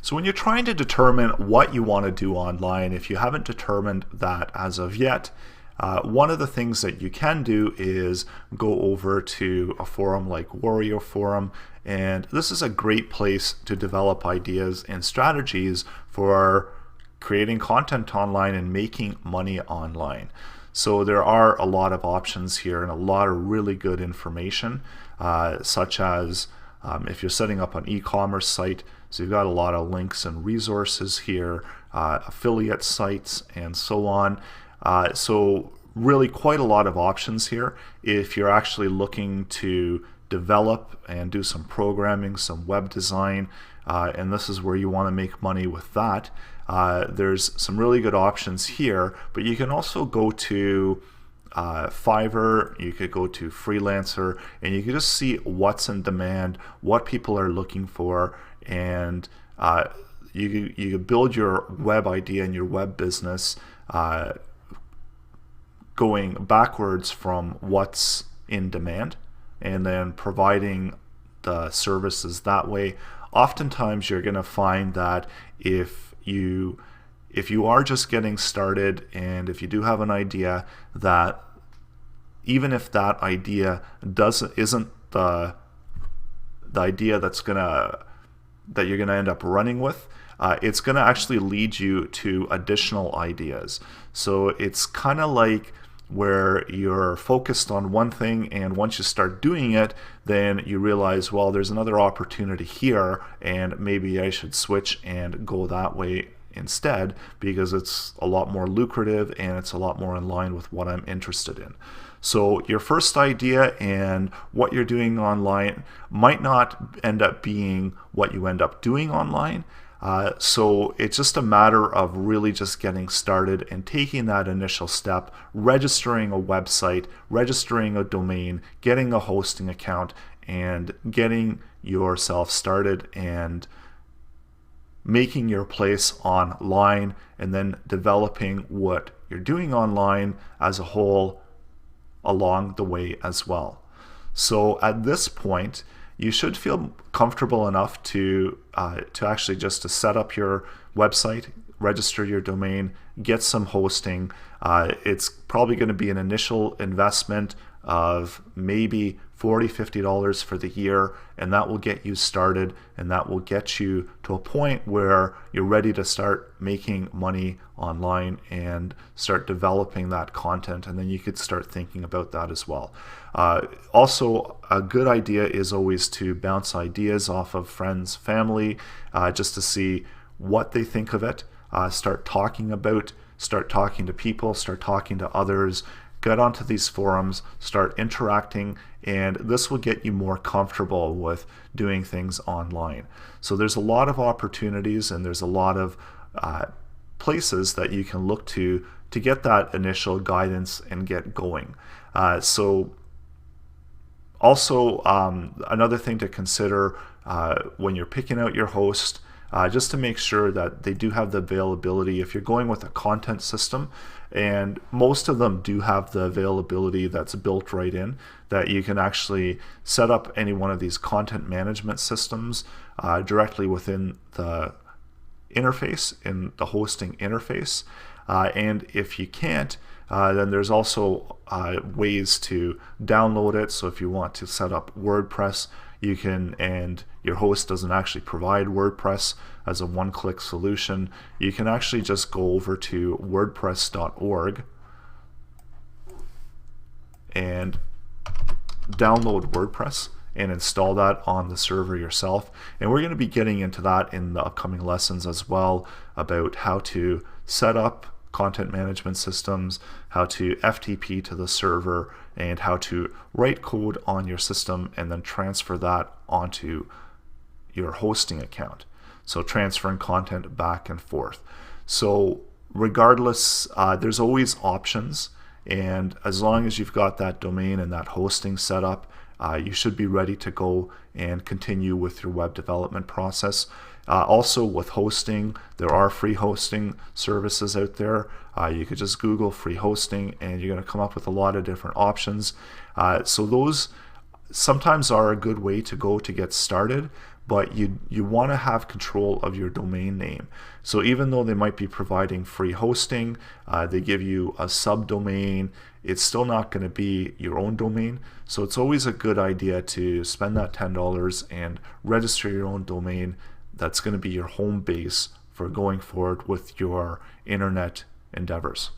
So when you're trying to determine what you want to do online, if you haven't determined that as of yet, one of the things that you can do is go over to a forum like Warrior Forum, and this is a great place to develop ideas and strategies for creating content online and making money online. So there are a lot of options here and a lot of really good information, such as if you're setting up an e-commerce site, so you've got a lot of links and resources here, affiliate sites and so on. So really quite a lot of options here if you're actually looking to develop and do some programming, some web design, and this is where you want to make money with that. There's some really good options here, but you can also go to Fiverr, you could go to Freelancer, and you can just see what's in demand, what people are looking for, and you can build your web idea and your web business going backwards from what's in demand and then providing the services that way. Oftentimes you're going to find that if you are just getting started and if you do have an idea, that even if that idea isn't the idea that you're gonna end up running with, it's gonna actually lead you to additional ideas. So it's kind of like where you're focused on one thing, and once you start doing it, then you realize, well, there's another opportunity here and maybe I should switch and go that way instead, because it's a lot more lucrative and it's a lot more in line with what I'm interested in. So your first idea and what you're doing online might not end up being what you end up doing online. So it's just a matter of really just getting started and taking that initial step, registering a website, registering a domain, getting a hosting account, and getting yourself started and making your place online, and then developing what you're doing online as a whole along the way as well. So at this point, you should feel comfortable enough to actually just to set up your website, register your domain, get some hosting. It's probably going to be an initial investment of maybe $40, $50 for the year, and that will get you started, and that will get you to a point where you're ready to start making money online and start developing that content, and then you could start thinking about that as well. Also, a good idea is always to bounce ideas off of friends, family, just to see what they think of it. Start talking to people, start talking to others, get onto these forums, start interacting, and this will get you more comfortable with doing things online. So there's a lot of opportunities and there's a lot of places that you can look to get that initial guidance and get going. So also another thing to consider when you're picking out your host, just to make sure that they do have the availability. If you're going with a content system, and most of them do have the availability that's built right in, that you can actually set up any one of these content management systems directly within the interface, in the hosting interface. And if you can't, then there's also ways to download it. So if you want to set up WordPress, you can, and your host doesn't actually provide WordPress as a one-click solution, you can actually just go over to wordpress.org and download WordPress and install that on the server yourself. And we're going to be getting into that in the upcoming lessons as well, about how to set up content management systems, how to FTP to the server, and how to write code on your system and then transfer that onto your hosting account. So transferring content back and forth. So regardless, there's always options, and as long as you've got that domain and that hosting set up, you should be ready to go and continue with your web development process. Also with hosting, there are free hosting services out there. You could just Google free hosting and you're going to come up with a lot of different options. So those sometimes are a good way to go to get started, but you want to have control of your domain name. So even though they might be providing free hosting, they give you a subdomain, it's still not going to be your own domain. So it's always a good idea to spend that $10 and register your own domain that's going to be your home base for going forward with your internet endeavors.